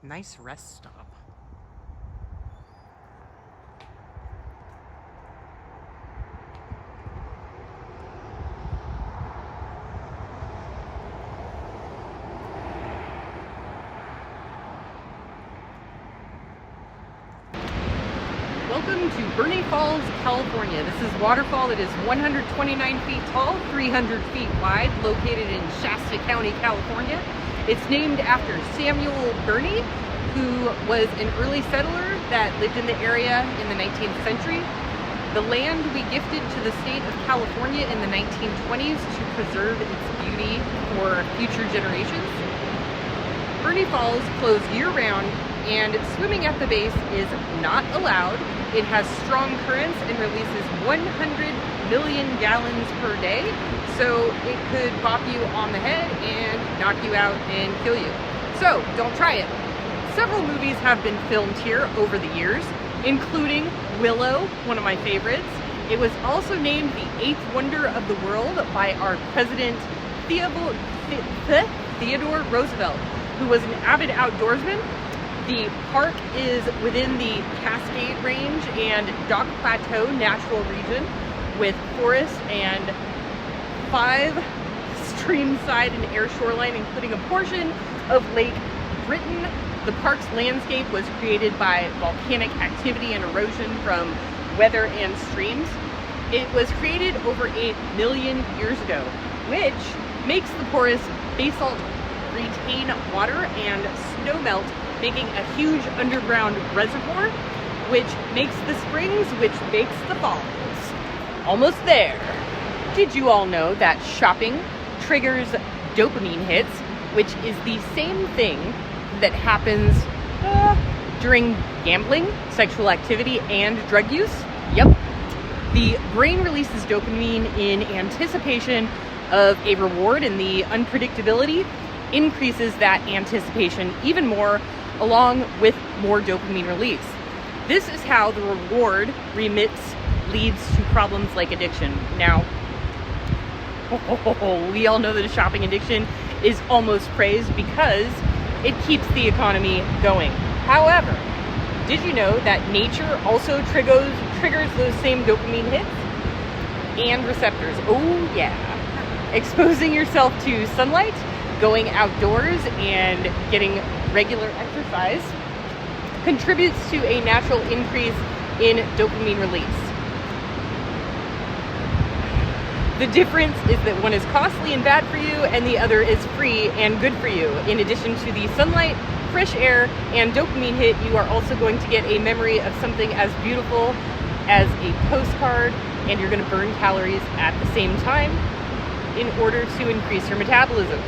Nice rest stop. Welcome to Burney Falls, California. This is a waterfall that is 129 feet tall, 300 feet wide, located in Shasta County, California. It's named after Samuel Burney, who was an early settler that lived in the area in the 19th century. The land we gifted to the state of California in the 1920s to preserve its beauty for future generations. Burney Falls closed year-round, and swimming at the base is not allowed. It has strong currents and releases 100 million gallons per day, so it could bop you on the head and knock you out and kill you. So don't try it. Several movies have been filmed here over the years, including Willow, one of my favorites. It was also named the 8th wonder of the world by our president Theodore Roosevelt, who was an avid outdoorsman. The park is within the Cascade Range and Dock Plateau Natural Region, with forest and 5 streamside and air shoreline, including a portion of Lake Britain. The park's landscape was created by volcanic activity and erosion from weather and streams. It was created over 8 million years ago, which makes the porous basalt retain water and snowmelt, making a huge underground reservoir, which makes the springs, which makes the falls. Almost there. Did you all know that shopping triggers dopamine hits, which is the same thing that happens during gambling, sexual activity, and drug use? Yep. The brain releases dopamine in anticipation of a reward, and the unpredictability increases that anticipation even more, along with more dopamine release. This is how the reward remits leads to problems like addiction. Now, we all know that a shopping addiction is almost praised because it keeps the economy going. However, did you know that nature also triggers those same dopamine hits and receptors? Oh yeah. Exposing yourself to sunlight, going outdoors, and getting regular exercise contributes to a natural increase in dopamine release. The difference is that one is costly and bad for you, and the other is free and good for you. In addition to the sunlight, fresh air, and dopamine hit, you are also going to get a memory of something as beautiful as a postcard, and you're going to burn calories at the same time in order to increase your metabolism.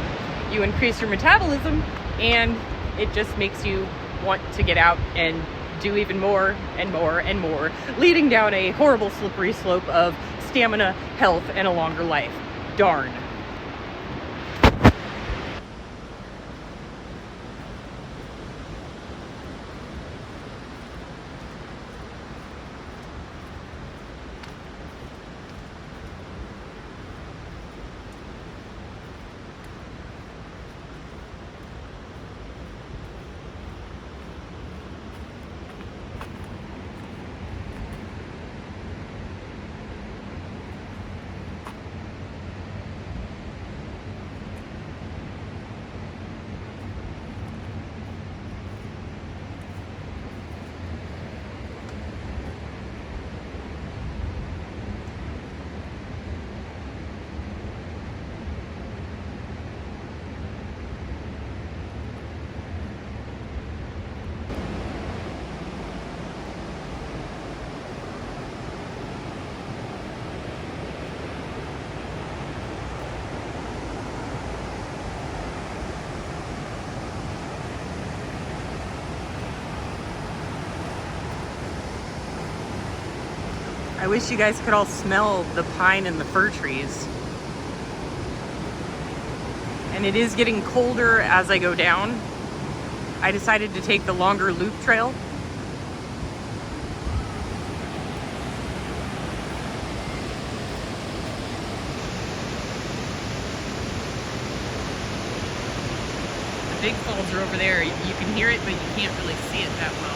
You increase your metabolism, and it just makes you want to get out and do even more and more and more, leading down a horrible slippery slope of stamina, health, and a longer life. Darn. I wish you guys could all smell the pine and the fir trees. And it is getting colder as I go down. I decided to take the longer loop trail. big falls are over there. You can hear it, but you can't really see it that well.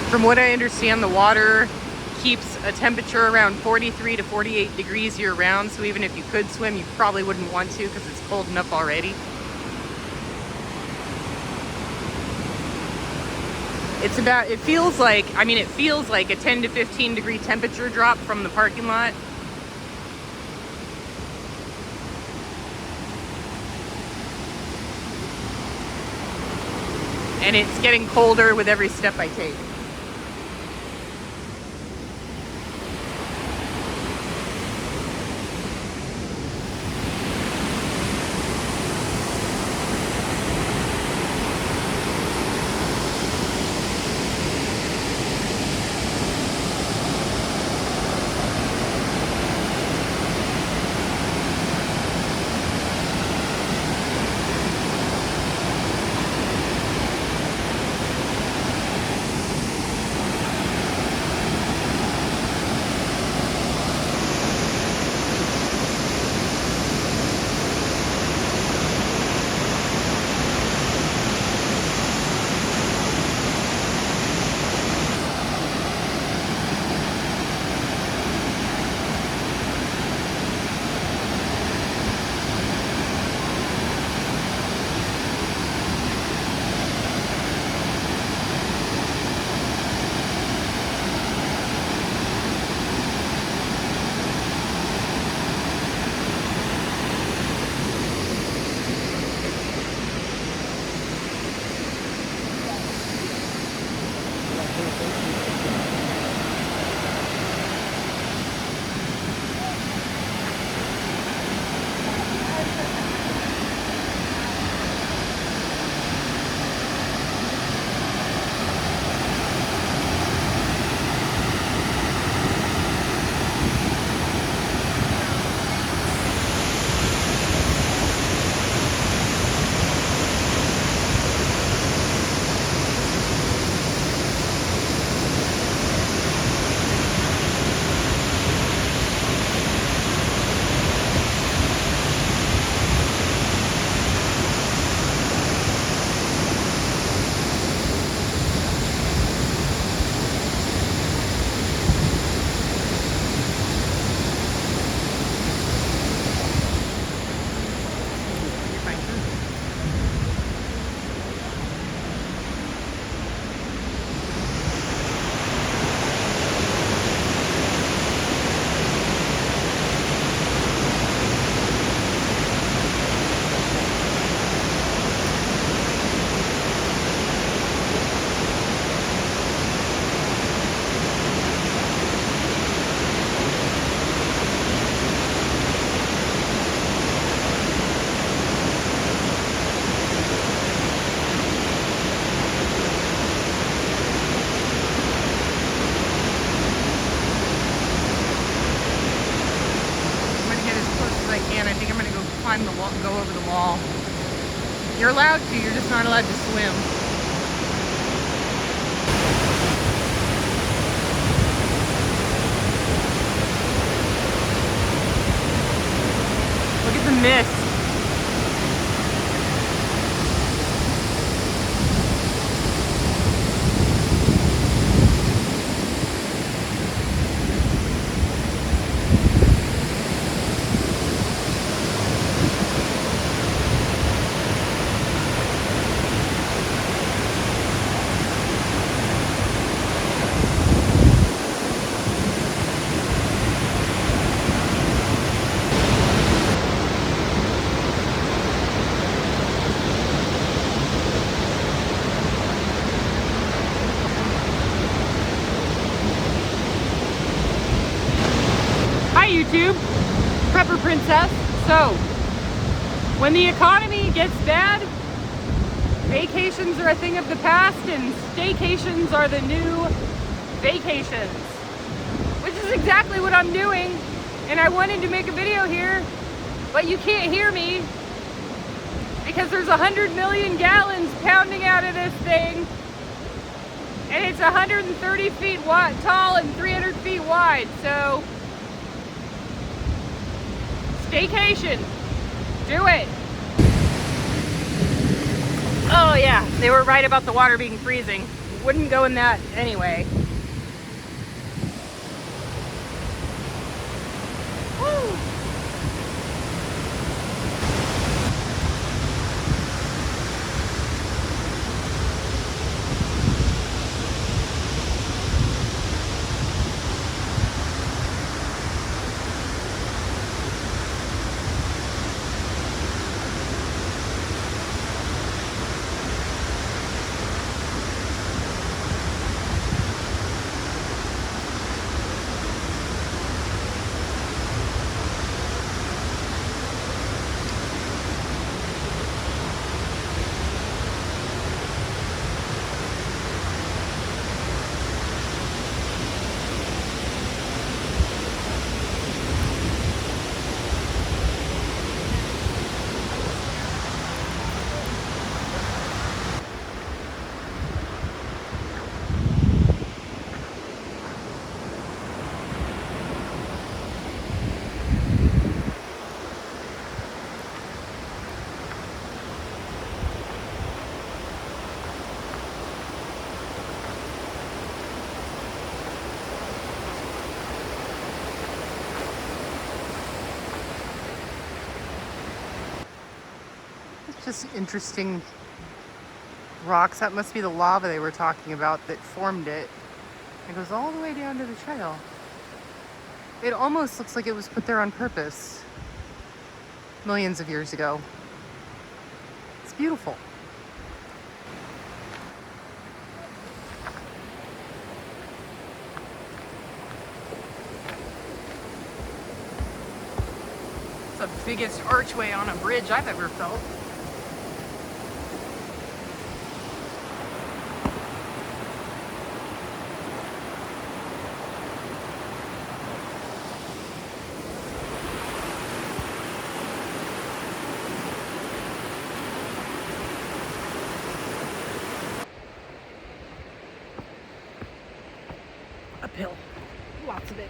From what I understand, the water keeps a temperature around 43 to 48 degrees year round, so even if you could swim, you probably wouldn't want to because it's cold enough already. It feels like a 10 to 15 degree temperature drop from the parking lot. And it's getting colder with every step I take. Climb the wall, go over the wall. You're allowed to, you're just not allowed to swim. Look at the mist. YouTube. prepper princess. So, when the economy gets bad, vacations are a thing of the past and staycations are the new vacations, which is exactly what I'm doing. And I wanted to make a video here, but you can't hear me because there's 100 million gallons pounding out of this thing, and it's 130 feet tall and 300 feet wide. So, staycation, do it. Oh yeah, they were right about the water being freezing. Wouldn't go in that anyway. Woo. Just interesting rocks. That must be the lava they were talking about that formed it. It goes all the way down to the trail. It almost looks like it was put there on purpose millions of years ago. It's beautiful. It's the biggest archway on a bridge I've ever felt. Uphill, lots of it.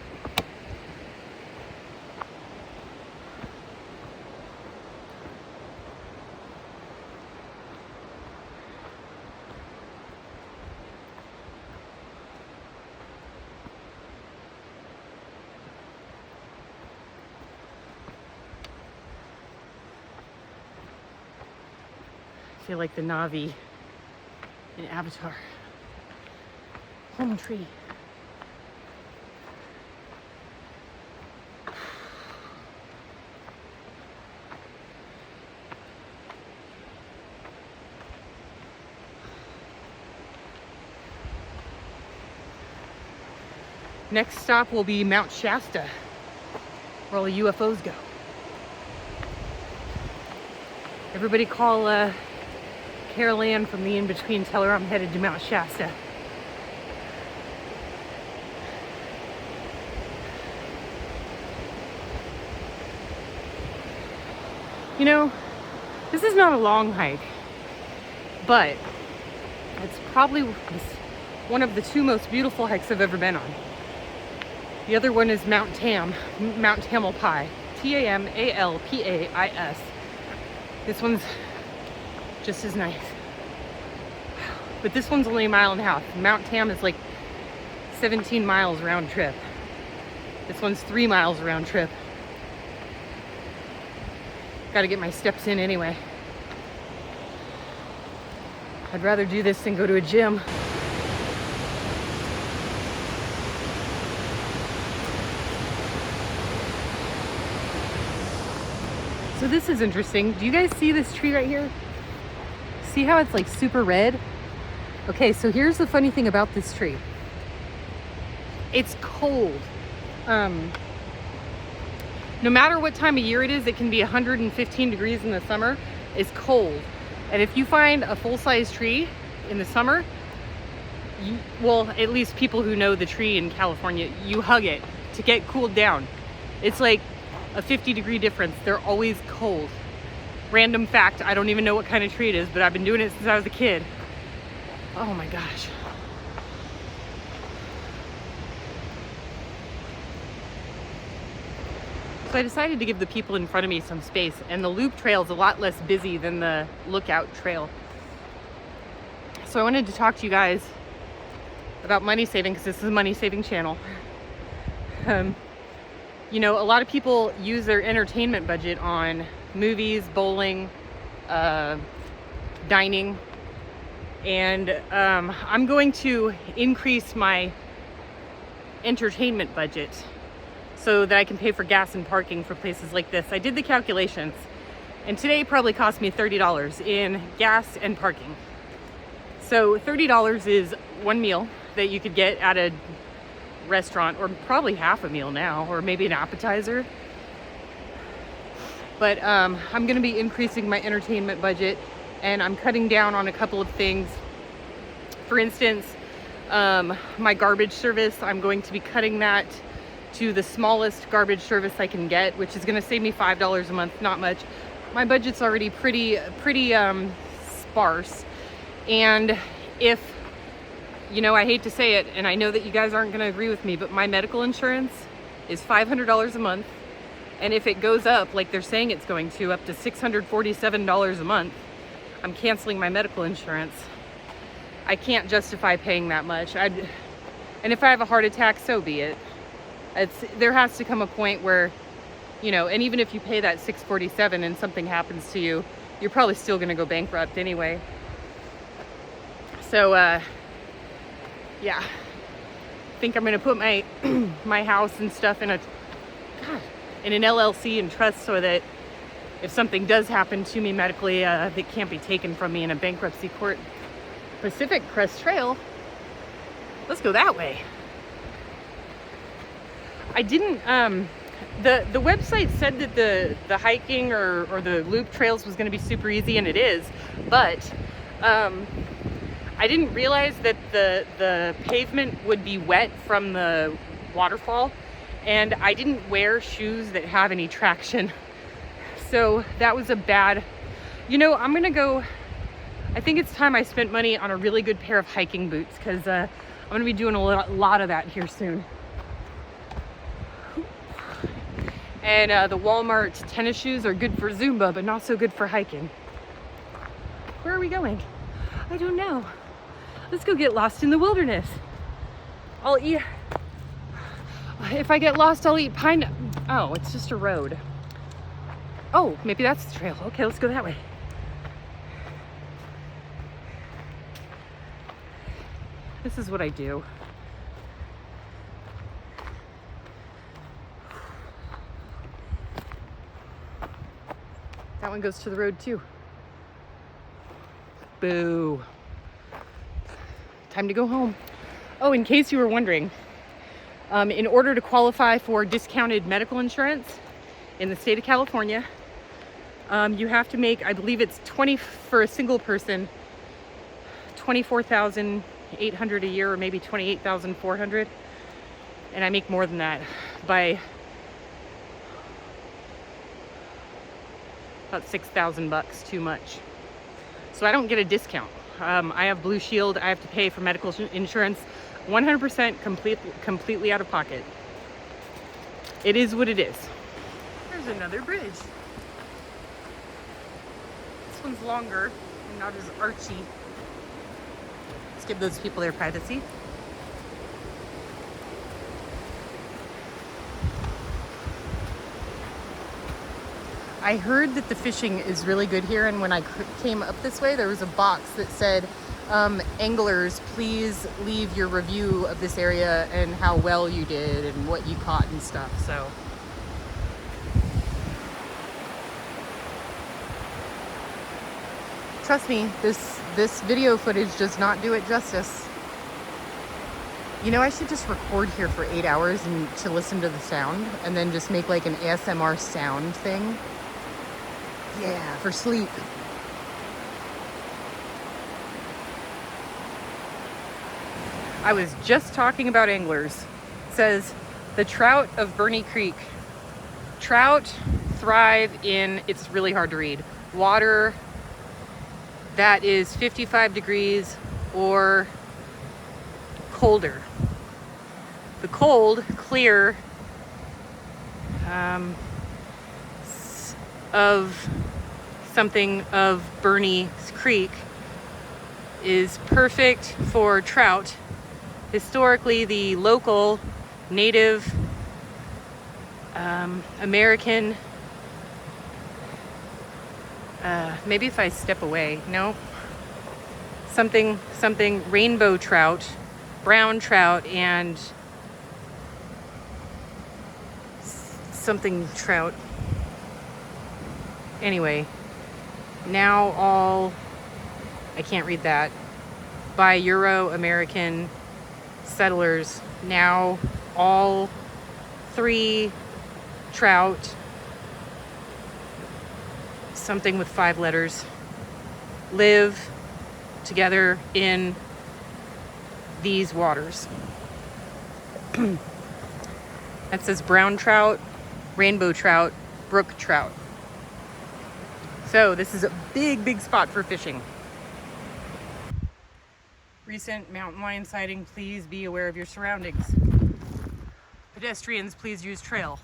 I feel like the Na'vi in Avatar. Home tree. Next stop will be Mount Shasta, where all the UFOs go. Everybody call Carol Ann from the In-Between, tell her I'm headed to Mount Shasta. You know, this is not a long hike, but it's probably one of the two most beautiful hikes I've ever been on. The other one is Mount Tamalpais, Tamalpais. This one's just as nice. But this one's only a mile and a half. Mount Tam is like 17 miles round trip. This one's 3 miles round trip. Gotta get my steps in anyway. I'd rather do this than go to a gym. So this is interesting. Do you guys see this tree right here? See how it's like super red? Okay, so here's the funny thing about this tree. It's cold. no matter what time of year it is, it can be 115 degrees in the summer, is cold. And if you find a full-size tree in the summer, well, at least people who know the tree in California, you hug it to get cooled down. It's like a 50-degree difference. They're always cold. Random fact, I don't even know what kind of tree it is, but I've been doing it since I was a kid. Oh my gosh. So I decided to give the people in front of me some space, and the loop trail is a lot less busy than the lookout trail. So I wanted to talk to you guys about money saving, because this is a money saving channel. You know, a lot of people use their entertainment budget on movies, bowling, dining, and I'm going to increase my entertainment budget so that I can pay for gas and parking for places like this. I did the calculations, and today probably cost me $30 in gas and parking. So $30 is one meal that you could get at a restaurant, or probably half a meal now, or maybe an appetizer. But I'm going to be increasing my entertainment budget, and I'm cutting down on a couple of things. For instance, my garbage service, I'm going to be cutting that to the smallest garbage service I can get, which is going to save me $5 a month. Not much. My budget's already pretty sparse, and if, you know, I hate to say it, and I know that you guys aren't going to agree with me, but my medical insurance is $500 a month. And if it goes up, like they're saying it's going to, up to $647 a month, I'm canceling my medical insurance. I can't justify paying that much. And if I have a heart attack, so be it. There has to come a point where, you know, and even if you pay that $647 and something happens to you, you're probably still going to go bankrupt anyway. So, yeah, I think I'm going to put my my house and stuff in an LLC and trust, so that if something does happen to me medically, that can't be taken from me in a bankruptcy court. Pacific Crest Trail. Let's go that way. I didn't, the website said that the hiking or the loop trails was going to be super easy, and it is, but I didn't realize that the pavement would be wet from the waterfall, and I didn't wear shoes that have any traction. So that was a bad, you know, I'm gonna go, I think it's time I spent money on a really good pair of hiking boots, because I'm gonna be doing a lot of that here soon. And the Walmart tennis shoes are good for Zumba, but not so good for hiking. Where are we going? I don't know. Let's go get lost in the wilderness. I'll eat, if I get lost, I'll eat oh, it's just a road. Oh, maybe that's the trail. Okay, let's go that way. This is what I do. That one goes to the road too. Boo. Time to go home. Oh, in case you were wondering, in order to qualify for discounted medical insurance in the state of California, you have to make, I believe it's for a single person, $24,800 a year, or maybe $28,400. And I make more than that by about $6,000 too much. So I don't get a discount. I have Blue Shield. I have to pay for medical insurance 100% completely out of pocket. It is what it is. There's another bridge. This one's longer and not as archy. Let's give those people their privacy. I heard that the fishing is really good here, and when I came up this way, there was a box that said, anglers, please leave your review of this area and how well you did and what you caught and stuff. So trust me, this video footage does not do it justice. You know, I should just record here for 8 hours and to listen to the sound and then just make like an ASMR sound thing. Yeah, for sleep. I was just talking about anglers. It says the trout of Burney Creek. Trout thrive in, it's really hard to read, water that is 55 degrees or colder. The cold, clear of something of Burney Creek is perfect for trout. Historically, the local native American, maybe if I step away, no, something rainbow trout, brown trout, and something trout. Anyway, now all, I can't read that, by Euro-American settlers, now all 3 trout, something with 5 letters, live together in these waters. That says brown trout, rainbow trout, brook trout. So this is a big spot for fishing. Recent mountain lion sighting, please be aware of your surroundings. Pedestrians, please use trail.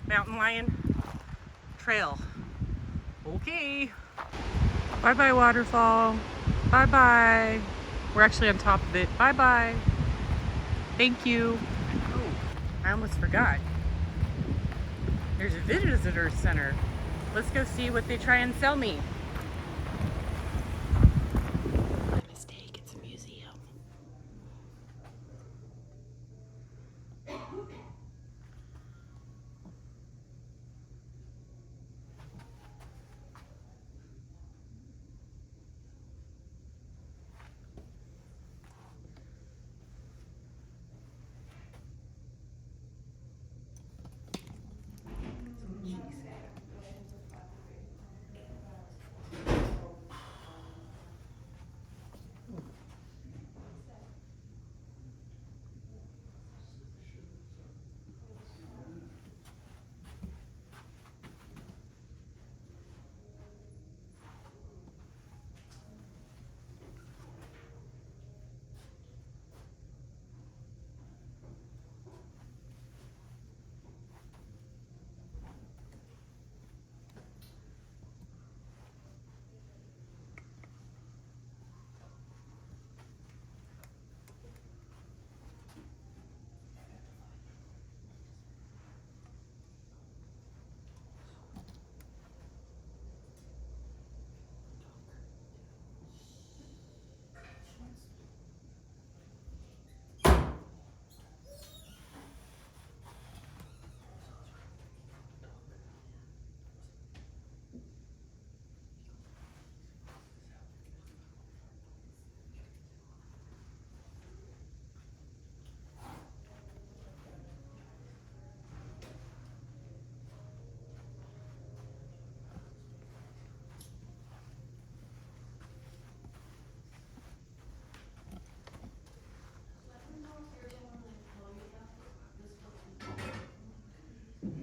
Mountain lion, trail. Okay. Bye-bye waterfall. Bye-bye. We're actually on top of it. Bye-bye. Thank you. Oh, I almost forgot. There's a visitor center. Let's go see what they try and sell me. My mistake, it's a museum.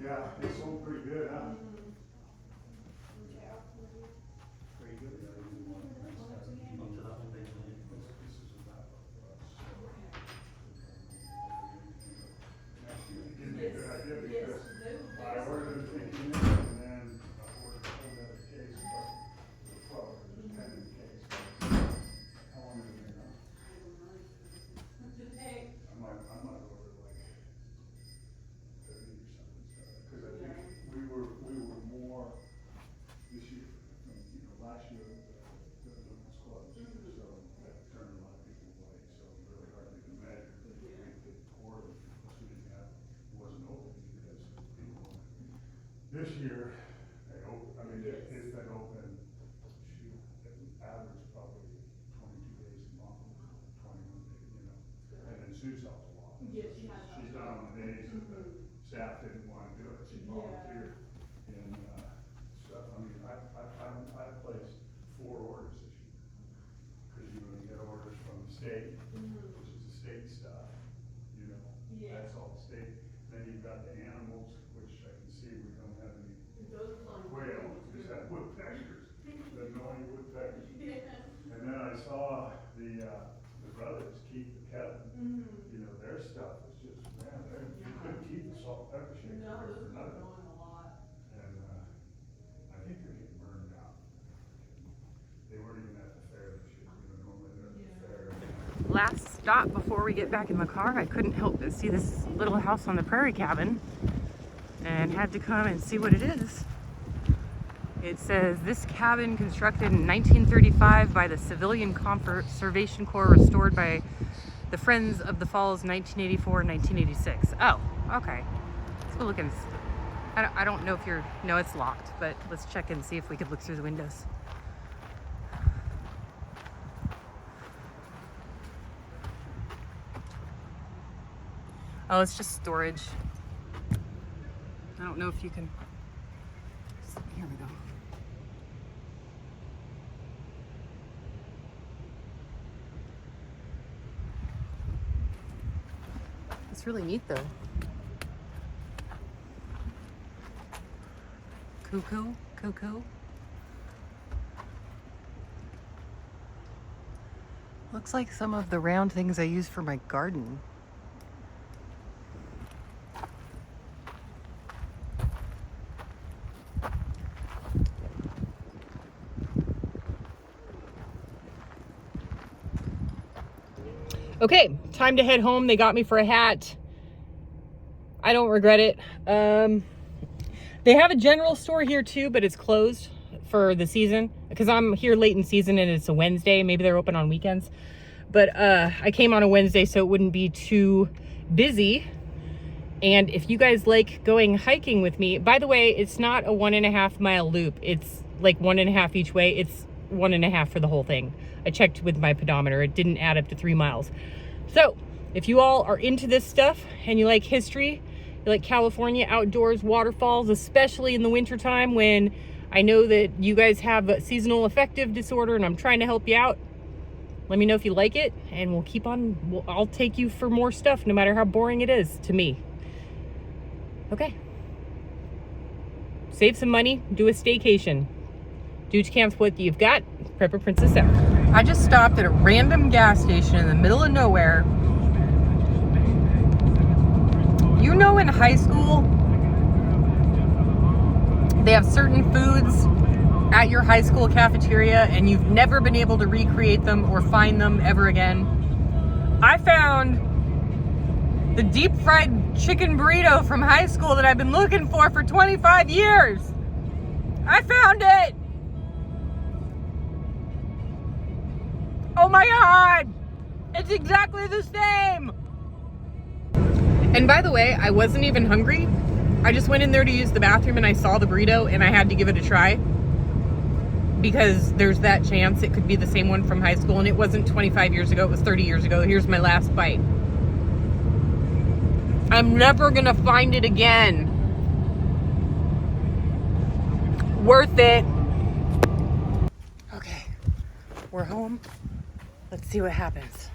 Yeah, it sold pretty good, huh? Pretty good. This is a wrap up for us. It gives me a good idea because I ordered them thinking this and then I ordered a whole other case, but the 12, there's 10 in the case. How long has it been out? I might order like 30 or something, because I think we were more this year, last year, the limit was closed, so that turned a lot of people away, so really hardly to measure. We did poorly as soon as it wasn't open because people weren't. This year, it's been open, shoot, average probably 22 days a month, 21 days, and then as soon as staff didn't want to do it, she volunteered. And, stuff, I mean, I placed 4 orders this year. Cause you get orders from the state, which is the state stuff, you know, that's all state. Then you've got the animals, which I can see we don't have any quail, we just have woodpeckers, the annoying woodpeckers. And then I saw the brothers, Keith and Kevin, you know, their stuff was just, man, you couldn't keep the salt and pepper shakers there for nothing. And, I think they're getting burned out. They weren't even at the fair this year, you know, normally they're at the fair. Last stop before we get back in the car, I couldn't help but see this little house on the prairie cabin and had to come and see what it is. It says, this cabin constructed in 1935 by the Civilian Conservation Corps, restored by the Friends of the Falls 1984 and 1986. Oh, okay. Let's go look and I don't know if you're, no, it's locked, but let's check and see if we could look through the windows. Oh, it's just storage. I don't know if you can, here we go. It's really neat though. Cuckoo, cuckoo. Looks like some of the round things I use for my garden. Okay, time to head home. They got me for a hat. I don't regret it. They have a general store here too, but it's closed for the season because I'm here late in season and it's a Wednesday. Maybe they're open on weekends. But I came on a Wednesday so it wouldn't be too busy. And if you guys like going hiking with me, by the way, it's not a 1.5 mile loop. It's like 1.5 each way. It's 1.5 for the whole thing. I checked with my pedometer. It didn't add up to 3 miles. So if you all are into this stuff and you like history, you like California outdoors waterfalls, especially in the wintertime when I know that you guys have a seasonal affective disorder and I'm trying to help you out, let me know if you like it and we'll keep on. I'll take you for more stuff no matter how boring it is to me. Okay. Save some money, do a staycation. Do what you can with what you've got. Prepper Princess out. I just stopped at a random gas station in the middle of nowhere. You know, in high school, they have certain foods at your high school cafeteria and you've never been able to recreate them or find them ever again. I found the deep fried chicken burrito from high school that I've been looking for 25 years. I found it. Oh my God, it's exactly the same. And by the way, I wasn't even hungry. I just went in there to use the bathroom and I saw the burrito and I had to give it a try because there's that chance it could be the same one from high school and it wasn't 25 years ago, it was 30 years ago. Here's my last bite. I'm never gonna find it again. Worth it. Okay, we're home. Let's see what happens.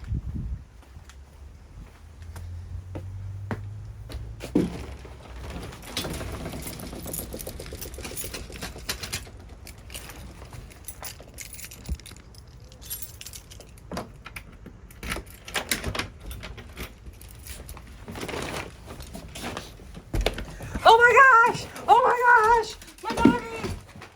Oh my gosh! Oh my gosh! My mommy!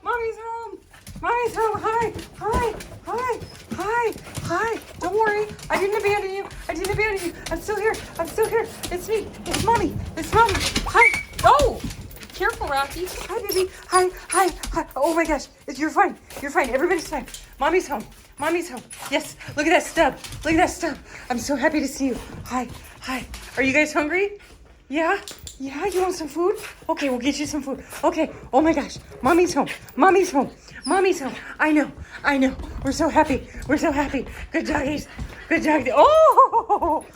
Mommy's home! Mommy's home! Hi! Hi! Hi! Hi! Hi! Don't worry! I didn't abandon you! I didn't abandon you! I'm still here! I'm still here! It's me! It's mommy! It's mommy! Hi! Oh! Careful, Rocky! Hi, baby! Hi! Hi! Hi! Oh my gosh! You're fine! You're fine! Everybody's fine! Mommy's home! Mommy's home! Yes! Look at that stub! Look at that stub! I'm so happy to see you! Hi! Hi! Are you guys hungry? Yeah? Yeah? You want some food? Okay, we'll get you some food. Okay. Oh my gosh. Mommy's home. Mommy's home. Mommy's home. I know. I know. We're so happy. We're so happy. Good doggies. Good doggies. Oh!